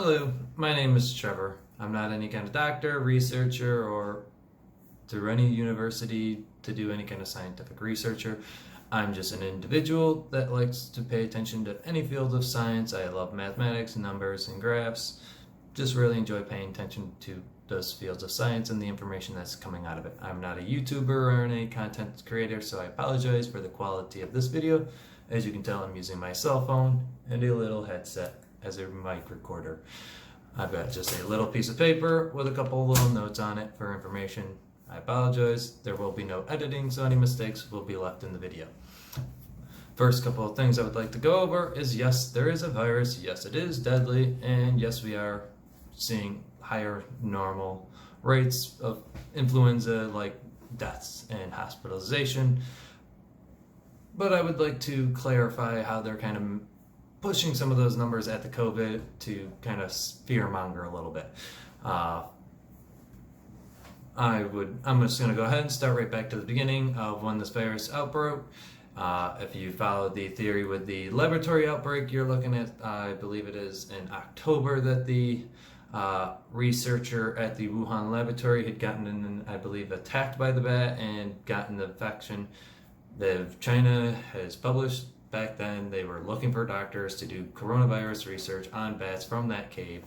Hello, my name is Trevor. I'm not any kind of doctor, researcher, or through any university to do any kind of scientific researcher. I'm just an individual that likes to pay attention to any field of science. I love mathematics, numbers, and graphs. Just really enjoy paying attention to those fields of science and the information that's coming out of it. I'm not a YouTuber or any content creator, so I apologize for the quality of this video. As you can tell, I'm using my cell phone and a little headset as a mic recorder. I've got just a little piece of paper with a couple little notes on it for information. I apologize. There will be no editing, so any mistakes will be left in the video. First couple of things I would like to go over is yes, there is a virus. Yes, it is deadly. And yes, we are seeing higher normal rates of influenza, like deaths and hospitalization. But I would like to clarify how they're kind of pushing some of those numbers at the COVID to kind of fear-monger a little bit. I'm just going to go ahead and start right back to the beginning of when this virus outbroke. If you follow the theory with the laboratory outbreak, you're looking at, I believe it is in October, that the researcher at the Wuhan laboratory had gotten, I believe, attacked by the bat and gotten the infection. China has published back then they were looking for doctors to do coronavirus research on bats from that cave.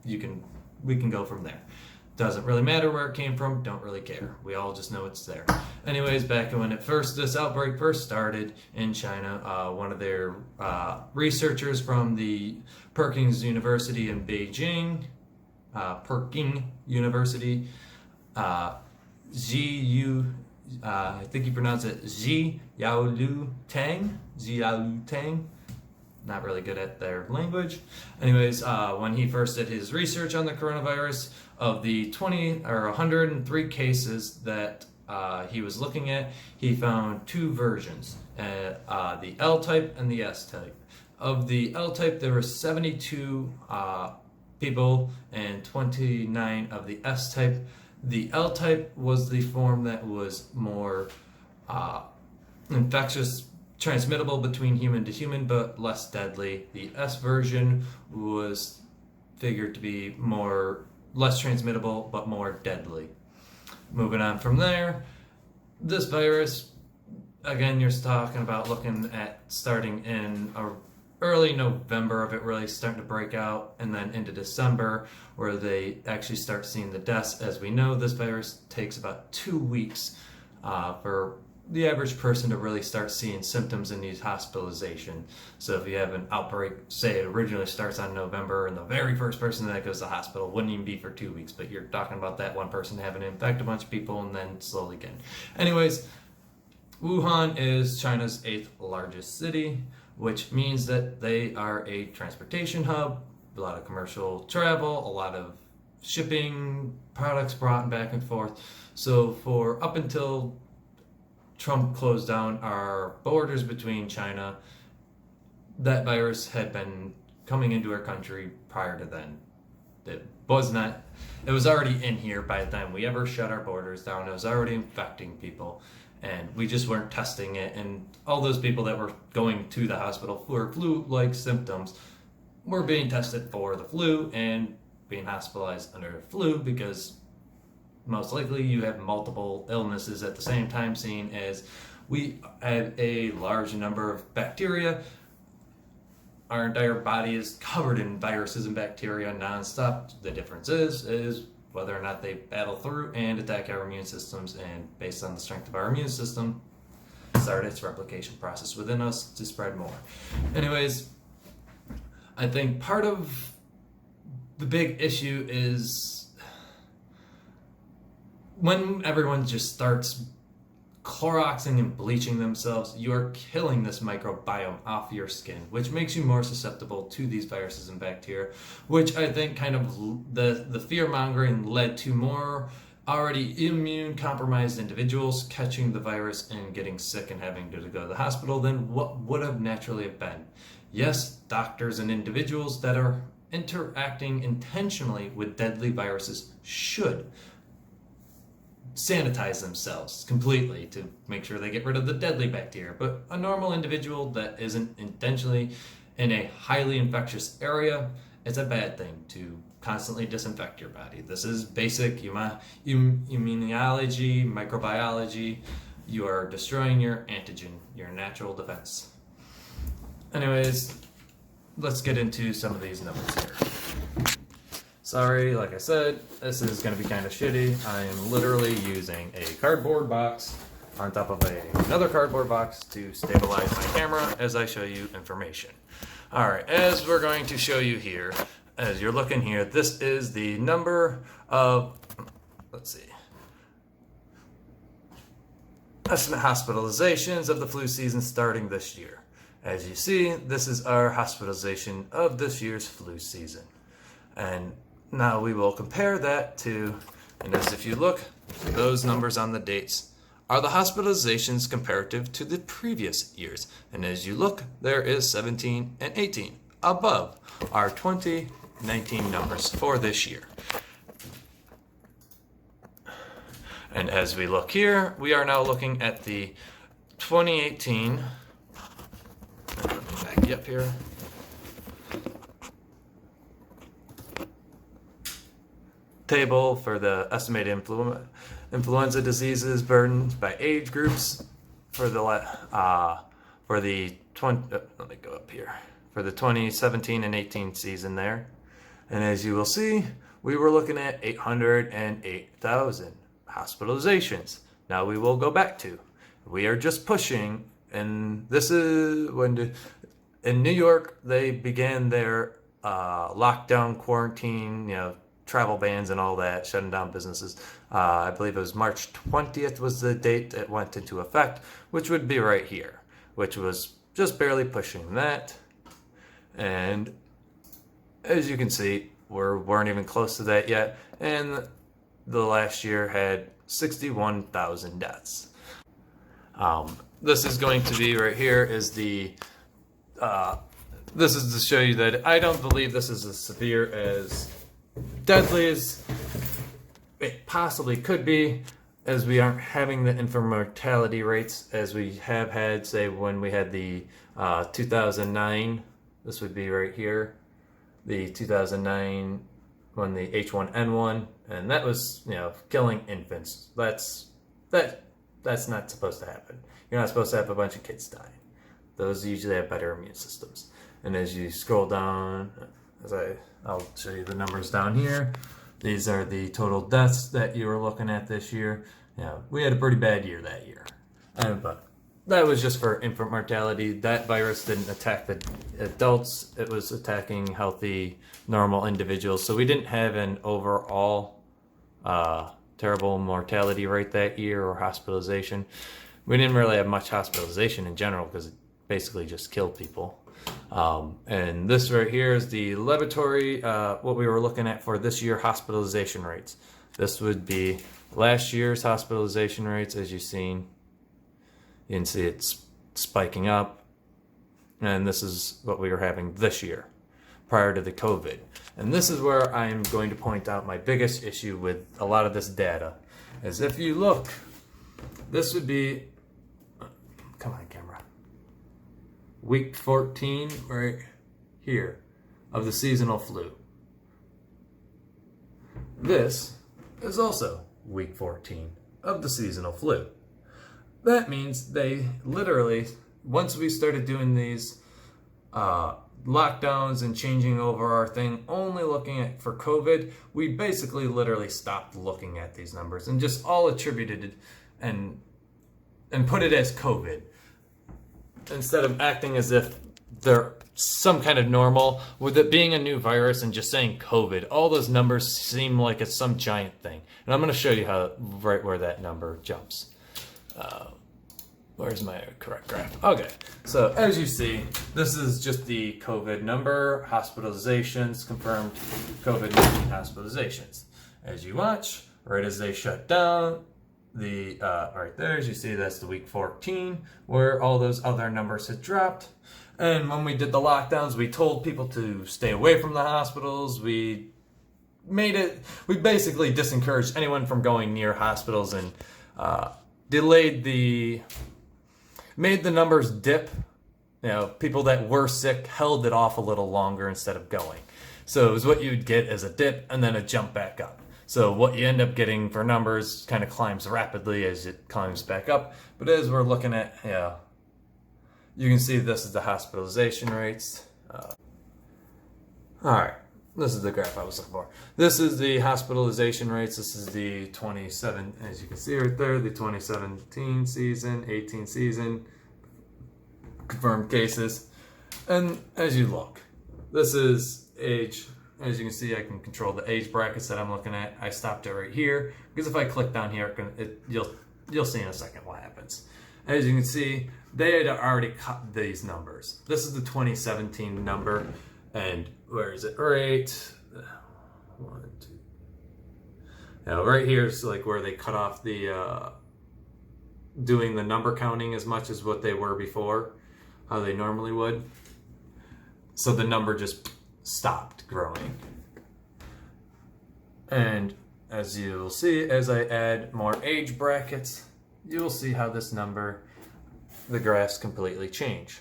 We can go from there. Doesn't really matter where it came from, don't really care. We all just know it's there. Anyways, back when this outbreak first started in China, one of their researchers from the Peking University in Beijing, Peking University, I think you pronounce it Zhiaolu Tang. Not really good at their language. Anyways, when he first did his research on the coronavirus, of the 103 cases that he was looking at, he found two versions, the L type and the S type. Of the L type, there were 72 people and 29 of the S type. The L type was the form that was more infectious, transmittable between human to human, but less deadly. The S version was figured to be less transmittable, but more deadly. Moving on from there, this virus, again, you're talking about looking at starting in early November of it really starting to break out, and then into December where they actually start seeing the deaths. As we know, this virus takes about 2 weeks for the average person to really start seeing symptoms and needs hospitalization. So if you have an outbreak, say it originally starts on November, and the very first person that goes to the hospital wouldn't even be for 2 weeks, but you're talking about that one person having to infect a bunch of people and then slowly again. Anyways, Wuhan is China's 8th largest city, which means that they are a transportation hub, a lot of commercial travel, a lot of shipping, products brought back and forth. So for up until Trump closed down our borders between China, that virus had been coming into our country prior to then. It was already in here by the time we ever shut our borders down. It was already infecting people, and we just weren't testing it. And all those people that were going to the hospital for flu-like symptoms were being tested for the flu and being hospitalized under the flu, because most likely you have multiple illnesses at the same time, seeing as we have a large number of bacteria. Our entire body is covered in viruses and bacteria nonstop. The difference is whether or not they battle through and attack our immune systems, and based on the strength of our immune system, start its replication process within us to spread more. Anyways, I think part of the big issue is when everyone just starts Cloroxing and bleaching themselves, you are killing this microbiome off your skin, which makes you more susceptible to these viruses and bacteria, which I think kind of the fear-mongering led to more already immune compromised individuals catching the virus and getting sick and having to go to the hospital than what would have naturally have been. Yes, doctors and individuals that are interacting intentionally with deadly viruses should sanitize themselves completely to make sure they get rid of the deadly bacteria. But a normal individual that isn't intentionally in a highly infectious area It's a bad thing to constantly disinfect your body. This is basic immunology, microbiology. You are destroying your antigen, your natural defense. Anyways, let's get into some of these numbers here. Sorry, like I said, this is going to be kind of shitty. I am literally using a cardboard box on top of another cardboard box to stabilize my camera as I show you information. Alright, as we're going to show you here, as you're looking here, this is the number of, let's see, estimate hospitalizations of the flu season starting this year. As you see, this is our hospitalization of this year's flu season. And now we will compare that to, and as if you look, those numbers on the dates are the hospitalizations comparative to the previous years. And as you look, there is 17 and 18 above our 2019 numbers for this year. And as we look here, we are now looking at the 2018, let me back you up here. Table for the estimated influenza diseases burdens by age groups for the 2017 and 18 season there. And as you will see, we were looking at 808,000 hospitalizations. Now we will go back to, we are just pushing, and this is when in New York they began their lockdown, quarantine, travel bans and all that, shutting down businesses. I believe it was March 20th was the date it went into effect, which would be right here, which was just barely pushing that. And as you can see, we weren't even close to that yet. And the last year had 61,000 deaths. This is going to be right here is the, this is to show you that I don't believe this is as severe as deadly as it possibly could be, as we aren't having the infant mortality rates as we have had, say, when we had the 2009. This would be right here, the 2009 when the H1N1, and that was killing infants. That's not supposed to happen. You're not supposed to have a bunch of kids dying. Those usually have better immune systems. And as you scroll down, I'll show you the numbers down here. These are the total deaths that you were looking at this year. We had a pretty bad year that year. But that was just for infant mortality. That virus didn't attack the adults. It was attacking healthy, normal individuals. So we didn't have an overall terrible mortality rate that year or hospitalization. We didn't really have much hospitalization in general because it basically just killed people. And this right here is the laboratory, what we were looking at for this year hospitalization rates. This would be last year's hospitalization rates, as you've seen. You can see it's spiking up. And this is what we were having this year, prior to the COVID. And this is where I am going to point out my biggest issue with a lot of this data. Is if you look, this would be, come on camera, week 14 right here of the seasonal flu. This is also week 14 of the seasonal flu. That means they literally, once we started doing these lockdowns and changing over our thing, only looking at for COVID, we basically literally stopped looking at these numbers and just all attributed it and put it as COVID, instead of acting as if they're some kind of normal. With it being a new virus and just saying COVID, all those numbers seem like it's some giant thing. And I'm going to show you how right where that number jumps. Where's my correct graph? Okay, so as you see, this is just the COVID number, hospitalizations, confirmed COVID-19 hospitalizations. As you watch, right as they shut down, the right there, as you see, that's the week 14, where all those other numbers had dropped. And when we did the lockdowns, we told people to stay away from the hospitals. We basically disencouraged anyone from going near hospitals and made the numbers dip People that were sick held it off a little longer instead of going. So it was what you'd get as a dip and then a jump back up. So what you end up getting for numbers kind of climbs rapidly as it climbs back up. But as we're looking at, you can see this is the hospitalization rates. All right, this is the graph I was looking for. This is the hospitalization rates. This is the 27, as you can see right there, the 2017 season, 18 season, confirmed cases. And as you look, this is age. As you can see, I can control the age brackets that I'm looking at. I stopped it right here because if I click down here, you'll see in a second what happens. As you can see, they had already cut these numbers. This is the 2017 number, and where is it? Right, 1, 2. Now, right here is like where they cut off the doing the number counting as much as what they were before, how they normally would. So the number just stopped growing. And as you'll see, as I add more age brackets, you'll see how this number, the graphs completely change.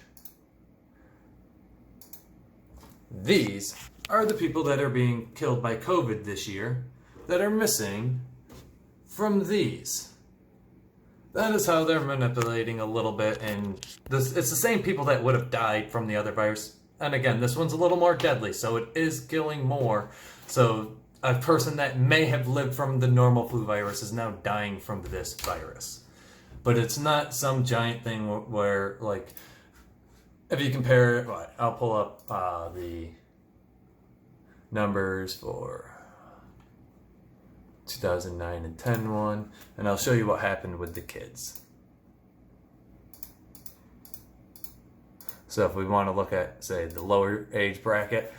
These are the people that are being killed by COVID this year that are missing from these. That is how they're manipulating a little bit, and it's the same people that would have died from the other virus. And again, this one's a little more deadly, so it is killing more. So a person that may have lived from the normal flu virus is now dying from this virus. But it's not some giant thing where, like, if you compare, I'll pull up the numbers for 2009 and 10 one, and I'll show you what happened with the kids. So if we want to look at, say, the lower age bracket,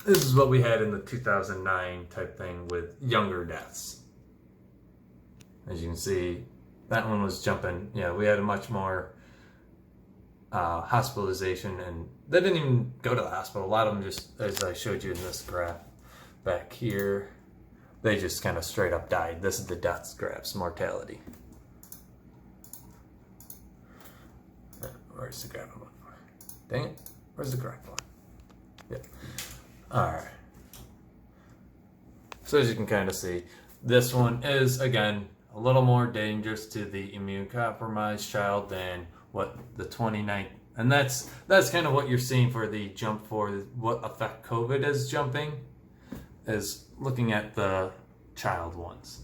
this is what we had in the 2009 type thing with younger deaths. As you can see, that one was jumping. We had a much more hospitalization, and they didn't even go to the hospital. A lot of them just, as I showed you in this graph back here, they just kind of straight up died. This is the deaths graphs, mortality. Where's the graph I'm looking for? Dang it. Where's the correct one? Yep. Alright. So as you can kind of see, this one is, again, a little more dangerous to the immune-compromised child than what the 29, and that's kind of what you're seeing for the jump for what effect COVID is jumping, is looking at the child ones.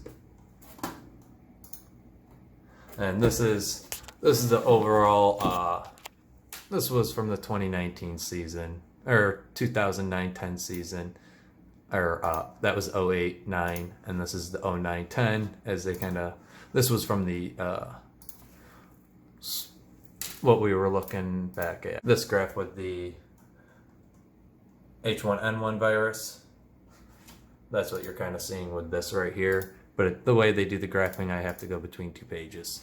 And this is the overall, this was from the 2019 season, or 2009-10 season, or that was 08-09, and this is the 09-10, as they kind of, this was from the, what we were looking back at. This graph with the H1N1 virus, that's what you're kind of seeing with this right here. But the way they do the graphing, I have to go between 2 pages.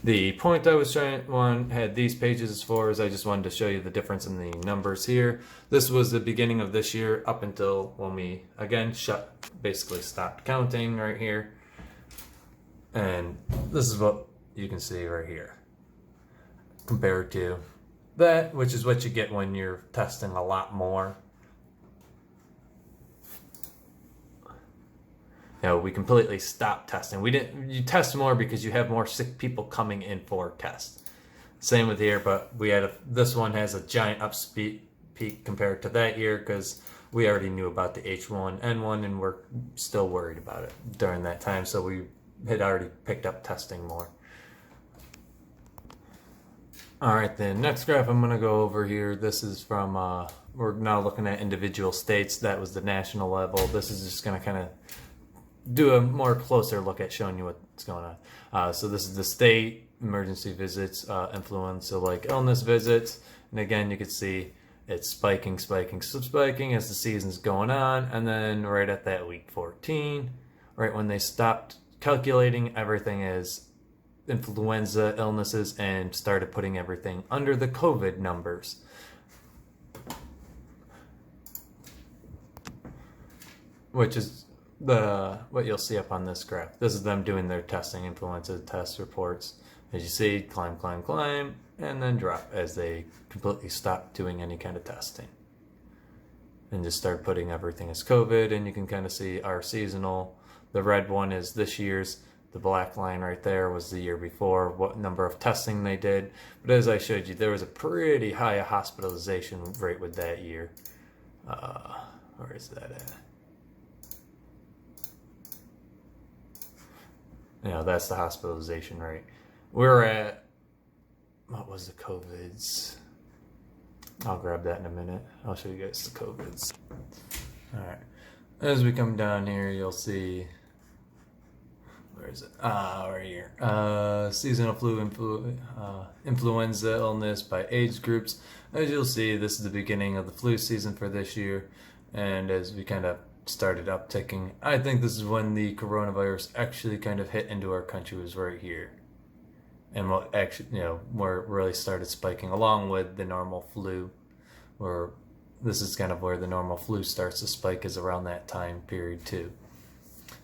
The point I was had these pages for is I just wanted to show you the difference in the numbers here. This was the beginning of this year up until when we, again, basically stopped counting right here. And this is what you can see right here compared to that, which is what you get when you're testing a lot more. We completely stopped testing. You test more because you have more sick people coming in for tests. Same with here, but this one has a giant peak compared to that year because we already knew about the H1N1 and we're still worried about it during that time. So we had already picked up testing more. All right, then next graph I'm going to go over here. This is from, we're now looking at individual states. That was the national level. This is just going to kind of do a more closer look at showing you what's going on. So this is the state emergency visits, influenza like illness visits. And again, you can see it's spiking as the season's going on. And then right at that week 14, right when they stopped calculating everything as influenza illnesses and started putting everything under the COVID numbers. Which is what you'll see up on this graph. This is them doing their testing, influenza test reports As you see, climb, climb, climb, and then drop as they completely stop doing any kind of testing. And just start putting everything as COVID, and you can kind of see our seasonal. The red one is this year's. The black line right there was the year before, what number of testing they did. But as I showed you, there was a pretty high hospitalization rate with that year. Where is that at? That's the hospitalization rate. We're at, what was the COVIDs? I'll grab that in a minute. I'll show you guys the COVIDs. All right. As we come down here, you'll see, where is it? Right here. Seasonal influenza illness by age groups. As you'll see, this is the beginning of the flu season for this year. And as we kind of started upticking, I think this is when the coronavirus actually kind of hit into our country, was right here. And what actually, where it really started spiking along with the normal flu, where this is kind of where the normal flu starts to spike, is around that time period too.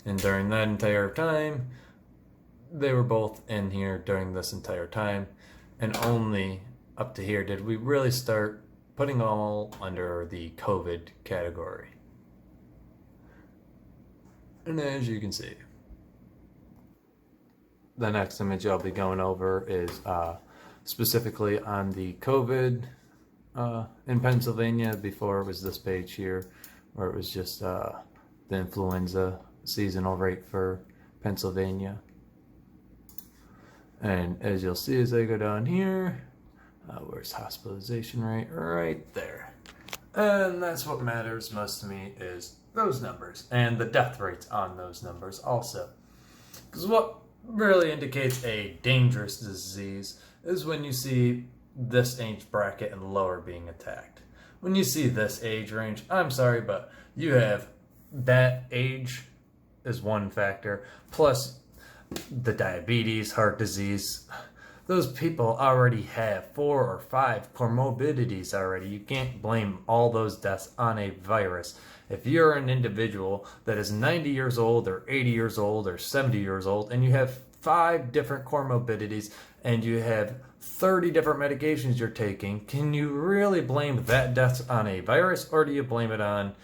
And during that entire time, they were both in here during this entire time, and only up to here did we really start putting all under the COVID category. And as you can see, the next image I'll be going over is specifically on the COVID in Pennsylvania. Before, it was this page here, where it was just the influenza seasonal rate for Pennsylvania. And as you'll see as I go down here, where's hospitalization rate? Right there. And that's what matters most to me, is those numbers and the death rates on those numbers also. Because what really indicates a dangerous disease is when you see this age bracket and lower being attacked. When you see this age range, I'm sorry, but you have that age is one factor, plus the diabetes, heart disease. Those people already have 4 or 5 comorbidities already. You can't blame all those deaths on a virus. If you're an individual that is 90 years old or 80 years old or 70 years old, and you have 5 different comorbidities and you have 30 different medications you're taking, can you really blame that death on a virus, or do you blame it on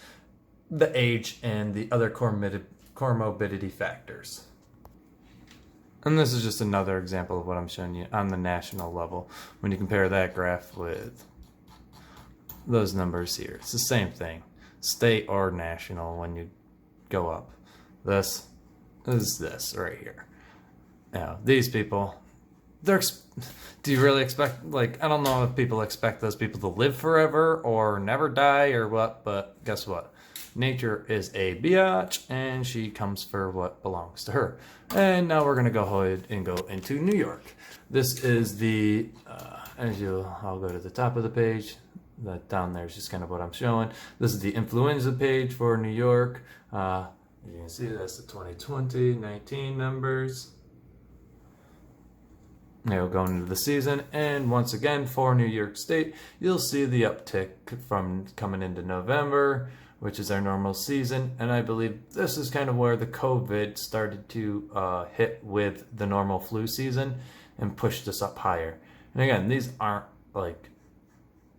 the age and the other comorbidity factors? And this is just another example of what I'm showing you on the national level. When you compare that graph with those numbers here, it's the same thing, state or national. When you go up, this is this right here. Now, these people, do you really expect, I don't know if people expect those people to live forever or never die or what, but guess what? Nature is a biatch, and she comes for what belongs to her. And now we're going to go ahead and go into New York. This is the, I'll go to the top of the page. That down there is just kind of what I'm showing. This is the influenza page for New York. You can see that's the 2020-19 numbers. Now going into the season, and once again for New York State, you'll see the uptick from coming into November, which is our normal season, and I believe this is kind of where the COVID started to hit with the normal flu season and pushed us up higher. And again, these aren't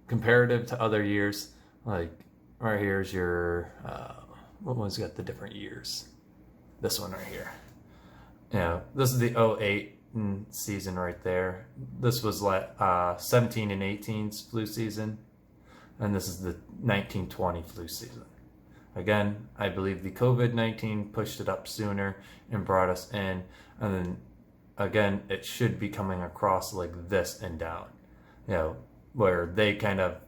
comparative to other years. Right here's your what one's got the different years? This one right here. This is the 08 season right there. This was 17 and 18's flu season, and this is the 1920 flu season. Again, I believe the COVID-19 pushed it up sooner and brought us in, and then again it should be coming across like this and down, where they kind of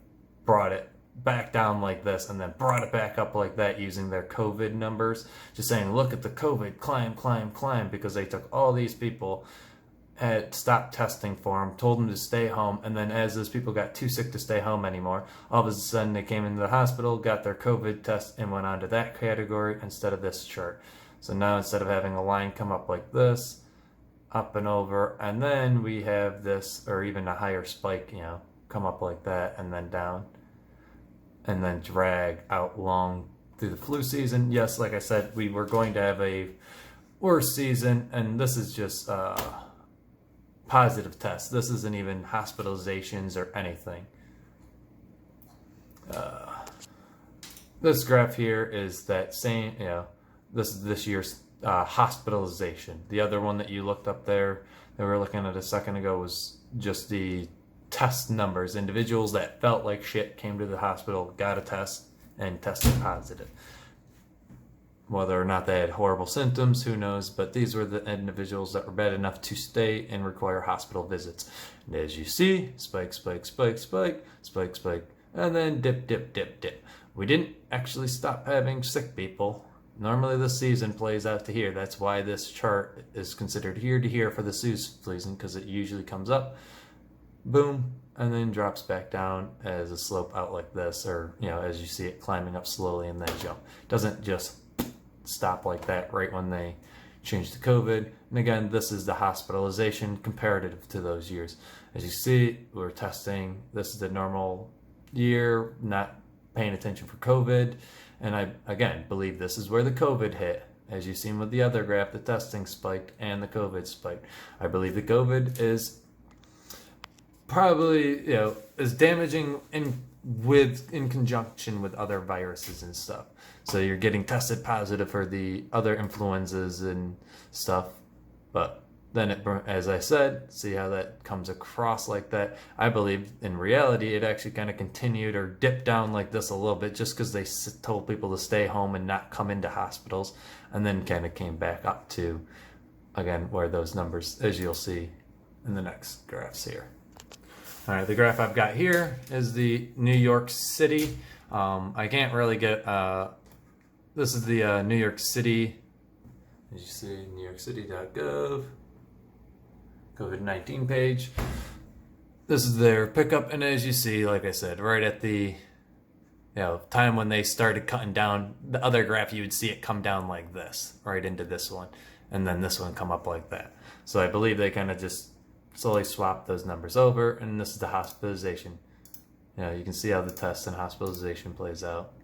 brought it back down like this and then brought it back up like that using their COVID numbers, just saying look at the COVID climb, because they took all these people, had stopped testing for them, told them to stay home, and then as those people got too sick to stay home anymore, all of a sudden they came into the hospital, got their COVID test, and went on to that category instead of this chart. So now instead of having a line come up like this, up and over, and then we have this, or even a higher spike, come up like that and then down, and then drag out long through the flu season. Yes, like I said, we were going to have a worse season, and this is just positive tests. This isn't even hospitalizations or anything. This graph here is that same, this is this year's hospitalization. The other one that you looked up there that we were looking at a second ago was just the test numbers. Individuals that felt like shit came to the hospital, got a test, and tested positive. Whether or not they had horrible symptoms, who knows, but these were the individuals that were bad enough to stay and require hospital visits. And as you see, spike, spike, spike, spike, spike, spike, and then dip, dip, dip, dip. We didn't actually stop having sick people. Normally the season plays out to here. That's why this chart is considered here to here for the season, because it usually comes up, boom, and then drops back down as a slope out like this, or as you see it climbing up slowly and then jump. It doesn't just stop like that right when they change to COVID. And again, this is the hospitalization comparative to those years. As you see, we're testing, this is the normal year, not paying attention for COVID. And I, again, believe this is where the COVID hit. As you've seen with the other graph, the testing spiked and the COVID spiked. I believe the COVID is probably, is damaging in conjunction with other viruses and stuff. So you're getting tested positive for the other influenzas and stuff. But then, as I said, see how that comes across like that. I believe in reality, it actually kind of continued or dipped down like this a little bit just because they told people to stay home and not come into hospitals. And then kind of came back up to, again, where those numbers, as you'll see in the next graphs here. All right, the graph I've got here is the New York City. I can't really get, this is the New York City, as you see, newyorkcity.gov, COVID-19 page. This is their pickup, and as you see, like I said, right at the time when they started cutting down, the other graph, you would see it come down like this, right into this one, and then this one come up like that. So I believe they kind of just slowly swap those numbers over, and this is the hospitalization. You can see how the test and hospitalization plays out.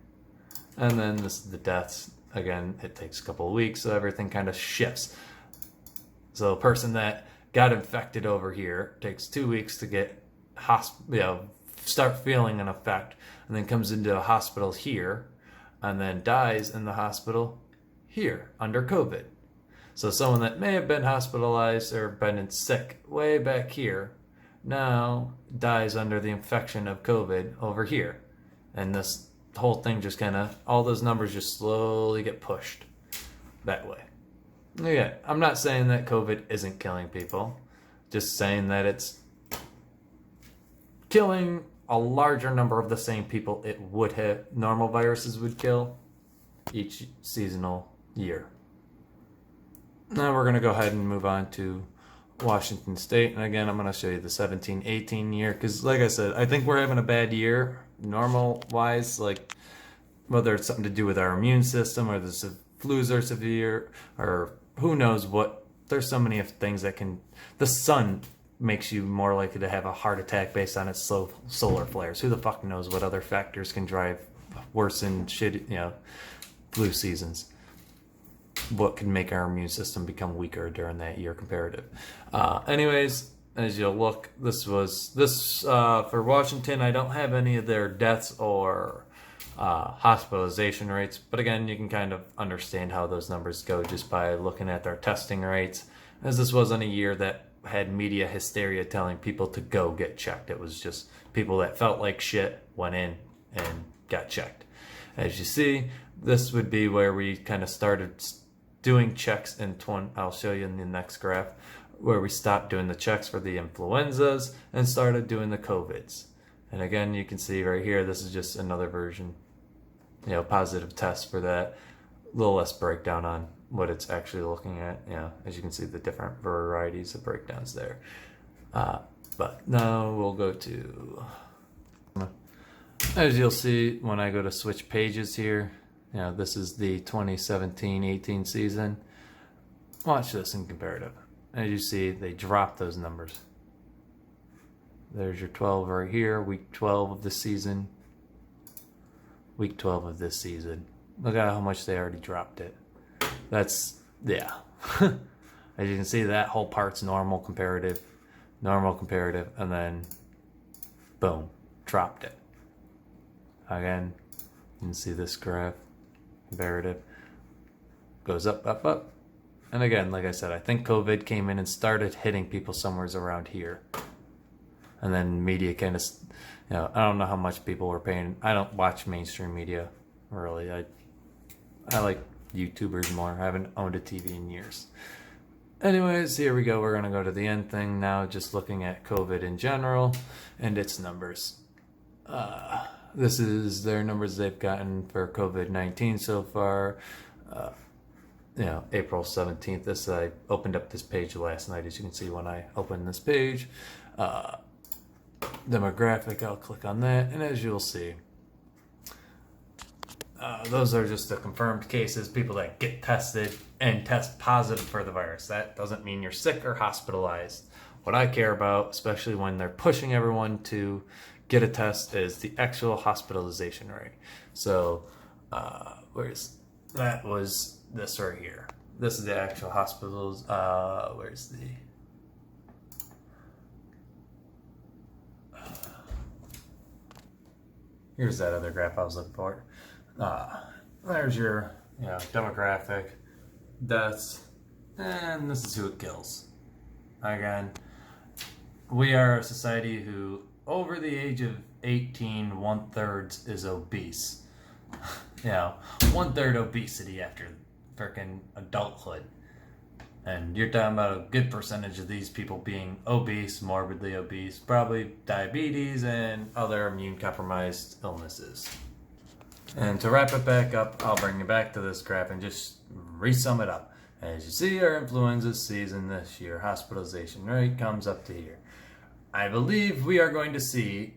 And then this is the deaths. Again, it takes a couple of weeks, so everything kind of shifts. So a person that got infected over here takes 2 weeks to get start feeling an effect, and then comes into a hospital here, and then dies in the hospital here under COVID. So someone that may have been hospitalized or been sick way back here now dies under the infection of COVID over here. And this whole thing just kind of, all those numbers just slowly get pushed that way. Yeah, I'm not saying that COVID isn't killing people, just saying that it's killing a larger number of the same people it would have, normal viruses would kill each seasonal year. Now we're going to go ahead and move on to Washington State. And again, I'm going to show you the 17-18 year, because like I said, I think we're having a bad year normal wise, like whether it's something to do with our immune system or the flus are severe or who knows what. There's so many of things that can, the sun makes you more likely to have a heart attack based on its solar flares. Who the fuck knows what other factors can drive worse in flu seasons. What can make our immune system become weaker during that year comparative. Anyways, as you'll look, this for Washington. I don't have any of their deaths or hospitalization rates, but again, you can kind of understand how those numbers go just by looking at their testing rates, as this wasn't a year that had media hysteria telling people to go get checked. It was just people that felt like shit went in and got checked. As you see, this would be where we kind of started doing checks in I'll show you in the next graph, where we stopped doing the checks for the influenzas and started doing the COVIDs. And again, you can see right here, this is just another version, positive test for that. A little less breakdown on what it's actually looking at. As you can see, the different varieties of breakdowns there. But now we'll go to, as you'll see when I go to switch pages here, this is the 2017-18 season. Watch this in comparative. As you see, they drop those numbers. There's your 12 right here, week 12 of the season. Week 12 of this season. Look at how much they already dropped it. That's, yeah. As you can see, that whole part's normal comparative. normal comparative, and then boom, dropped it. Again, you can see this graph, comparative, goes up, up, up. And again, like I said, I think COVID came in and started hitting people somewhere around here. And then media kind of, I don't know how much people were paying. I don't watch mainstream media, really. I like YouTubers more. I haven't owned a TV in years. Anyways, here we go. We're going to go to the end thing now, just looking at COVID in general and its numbers. This is their numbers they've gotten for COVID-19 so far. April 17th. I opened up this page last night, as you can see when I opened this page. Demographic, I'll click on that, and as you'll see, those are just the confirmed cases, people that get tested and test positive for the virus. That doesn't mean you're sick or hospitalized. What I care about, especially when they're pushing everyone to get a test, is the actual hospitalization rate. So, that was this right here. This is the actual hospitals. Here's that other graph I was looking for. There's your demographic, deaths, and this is who it kills. Again, we are a society who, over the age of 18, 1/3 is obese. 1/3 obesity after freaking adulthood. And you're talking about a good percentage of these people being obese, morbidly obese, probably diabetes and other immune compromised illnesses. And to wrap it back up, I'll bring you back to this graph and just re-sum it up. As you see, our influenza season this year, hospitalization rate comes up to here. I believe we are going to see,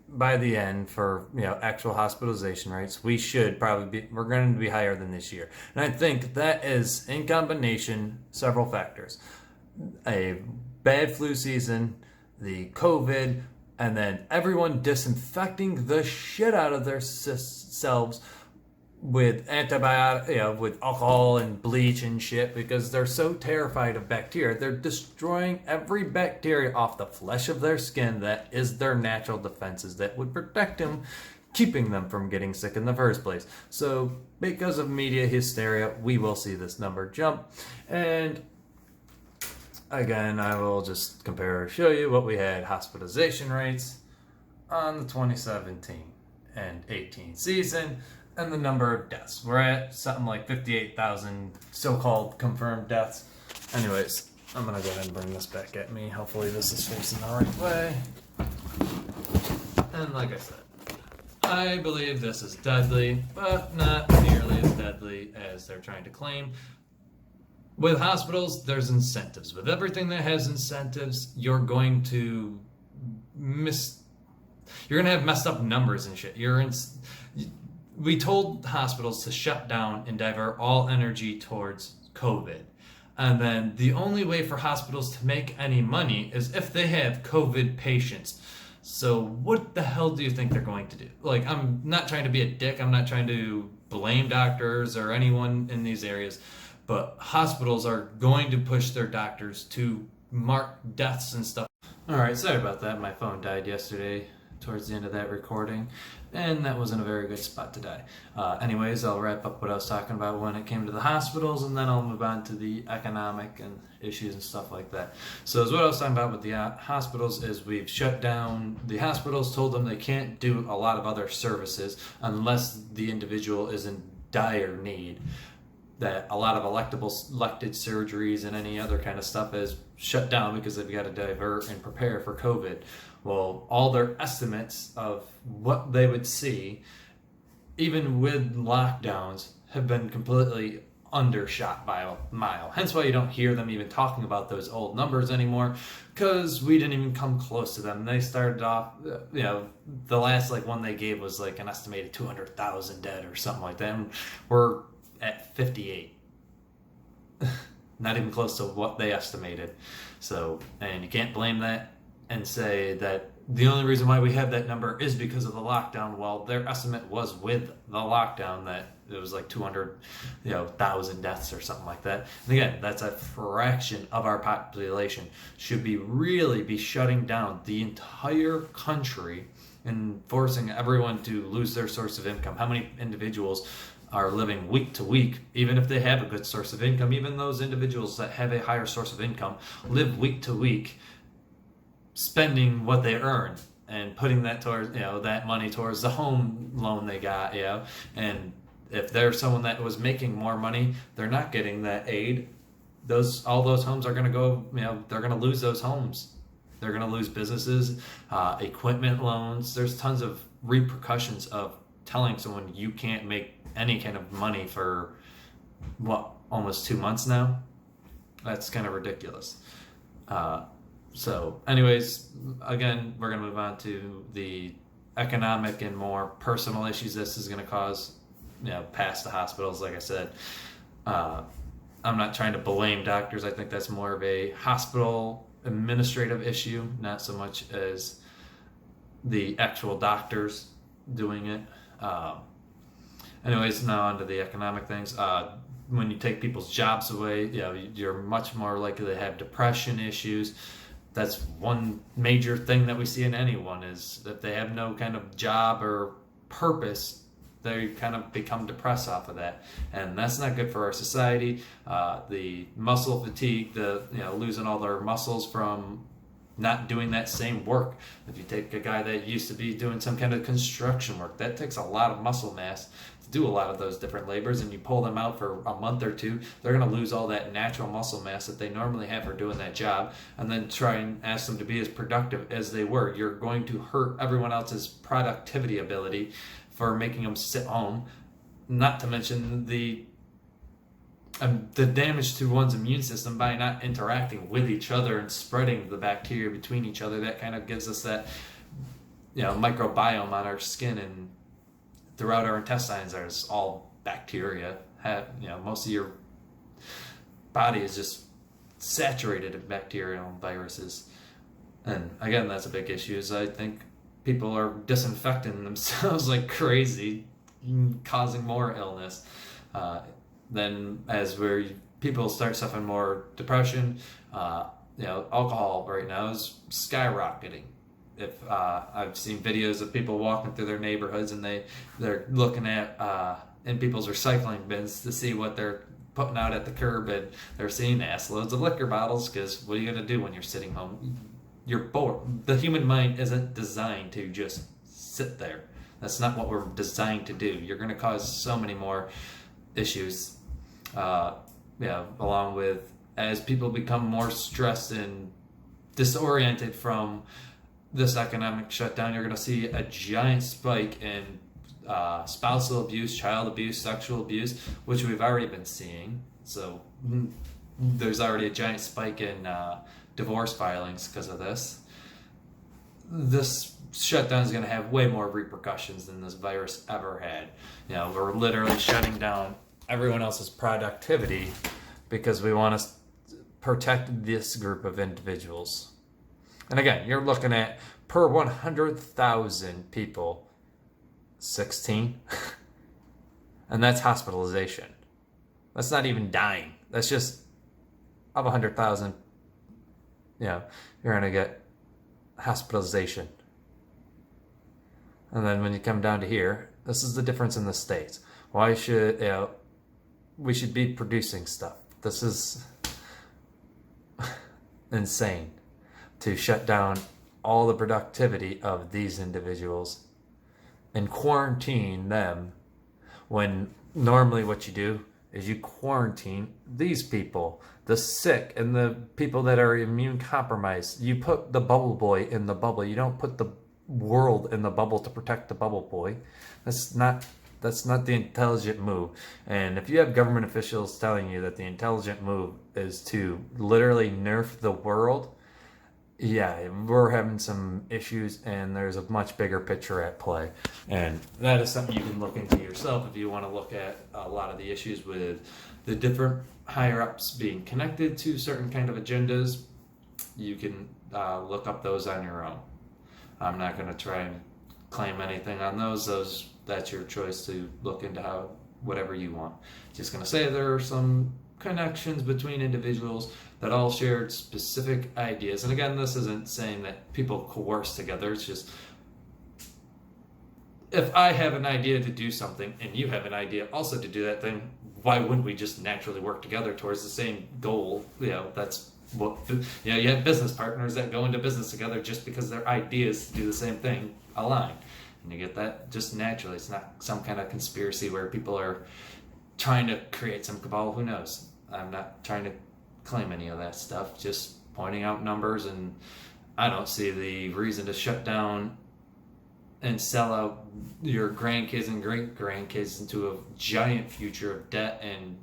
by the end, for actual hospitalization rates, we're going to be higher than this year. And I think that is, in combination, several factors. A bad flu season, the COVID, and then everyone disinfecting the shit out of their selves with with alcohol and bleach and shit, because they're so terrified of bacteria. They're destroying every bacteria off the flesh of their skin that is their natural defenses that would protect them, keeping them from getting sick in the first place. So because of media hysteria, we will see this number jump. And again, I will just show you what we had hospitalization rates on the 2017 and 18 season. And the number of deaths. We're at something like 58,000 so-called confirmed deaths. Anyways, I'm going to go ahead and bring this back at me. Hopefully this is facing the right way. And like I said, I believe this is deadly, but not nearly as deadly as they're trying to claim. With hospitals, there's incentives. With everything that has incentives, you're going to have messed up numbers and shit. We told hospitals to shut down and divert all energy towards COVID. And then the only way for hospitals to make any money is if they have COVID patients. So what the hell do you think they're going to do? Like, I'm not trying to be a dick. I'm not trying to blame doctors or anyone in these areas. But hospitals are going to push their doctors to mark deaths and stuff. All right, sorry about that. My phone died yesterday towards the end of that recording, and that wasn't a very good spot to die. Anyways, I'll wrap up what I was talking about when it came to the hospitals, and then I'll move on to the economic and issues and stuff like that. So as what I was talking about with the hospitals is we've shut down the hospitals, told them they can't do a lot of other services unless the individual is in dire need. That a lot of elected surgeries and any other kind of stuff is shut down because they've got to divert and prepare for COVID. Well, all their estimates of what they would see, even with lockdowns, have been completely undershot by a mile. Hence why you don't hear them even talking about those old numbers anymore, because we didn't even come close to them. They started off, the last one they gave was like an estimated 200,000 dead or something like that. And we're at 58. Not even close to what they estimated. So, and you can't blame that and say that the only reason why we have that number is because of the lockdown. Well, their estimate was with the lockdown that it was like 200,000 deaths or something like that. And again, that's a fraction of our population. Should really be shutting down the entire country and forcing everyone to lose their source of income. How many individuals are living week to week, even if they have a good source of income? Even those individuals that have a higher source of income live week to week, spending what they earn and putting that towards, that money towards the home loan they got, and if there's someone that was making more money, they're not getting that aid. All those homes are going to go, they're going to lose those homes. They're going to lose businesses, equipment loans. There's tons of repercussions of telling someone you can't make any kind of money for almost 2 months now. That's kind of ridiculous. So anyways, again, we're going to move on to the economic and more personal issues this is going to cause, past the hospitals. Like I said, I'm not trying to blame doctors. I think that's more of a hospital administrative issue, not so much as the actual doctors doing it. Anyways, now on to the economic things. When you take people's jobs away, you're much more likely to have depression issues. That's one major thing that we see in anyone, is that they have no kind of job or purpose, they kind of become depressed off of that, and that's not good for our society. The muscle fatigue, losing all their muscles from not doing that same work. If you take a guy that used to be doing some kind of construction work, that takes a lot of muscle mass to do a lot of those different labors, and you pull them out for a month or two, they're going to lose all that natural muscle mass that they normally have for doing that job, and then try and ask them to be as productive as they were. You're going to hurt everyone else's productivity ability for making them sit home, not to mention the damage to one's immune system by not interacting with each other and spreading the bacteria between each other. That kind of gives us that microbiome on our skin, and throughout our intestines there's all bacteria. Most of your body is just saturated in bacterial viruses, and again, that's a big issue. Is I think people are disinfecting themselves like crazy, causing more illness. Then as people start suffering more depression, alcohol right now is skyrocketing. If I've seen videos of people walking through their neighborhoods, and they're looking at in people's recycling bins to see what they're putting out at the curb, and they're seeing ass loads of liquor bottles, because what are you going to do when you're sitting home? You're bored. The human mind isn't designed to just sit there. That's not what we're designed to do. You're going to cause so many more issues, along with, as people become more stressed and disoriented from this economic shutdown, you're going to see a giant spike in spousal abuse, child abuse, sexual abuse, which we've already been seeing. So there's already a giant spike in divorce filings because of this. This shutdown is going to have way more repercussions than this virus ever had. We're literally shutting down everyone else's productivity because we want to protect this group of individuals. And again, you're looking at, per 100,000 people, 16. And that's hospitalization. That's not even dying. That's just, of 100,000, you're going to get hospitalization. And then when you come down to here, this is the difference in the states. Why should, we should be producing stuff. This is insane, to shut down all the productivity of these individuals and quarantine them, when normally what you do is you quarantine these people, the sick and the people that are immune compromised. You put the bubble boy in the bubble. You don't put the world in the bubble to protect the bubble boy. That's not the intelligent move. And if you have government officials telling you that the intelligent move is to literally nerf the world, we're having some issues, and there's a much bigger picture at play. And that is something you can look into yourself if you want to look at a lot of the issues with the different higher-ups being connected to certain kind of agendas. You can look up those on your own. I'm not going to try and claim anything on those. That's your choice to look into how whatever you want. Just going to say there are some connections between individuals that all shared specific ideas. And again, this isn't saying that people coerce together. It's just, if I have an idea to do something and you have an idea also to do that thing, why wouldn't we just naturally work together towards the same goal? That's what, you have business partners that go into business together just because their ideas to do the same thing align. And you get that just naturally. It's not some kind of conspiracy where people are trying to create some cabal. Who knows? I'm not trying to claim any of that stuff, just pointing out numbers, and I don't see the reason to shut down and sell out your grandkids and great grandkids into a giant future of debt and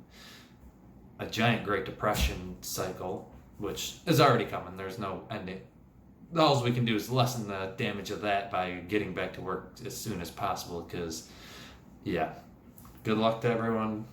a giant Great Depression cycle, which is already coming. There's no ending. All we can do is lessen the damage of that by getting back to work as soon as possible, because, yeah, good luck to everyone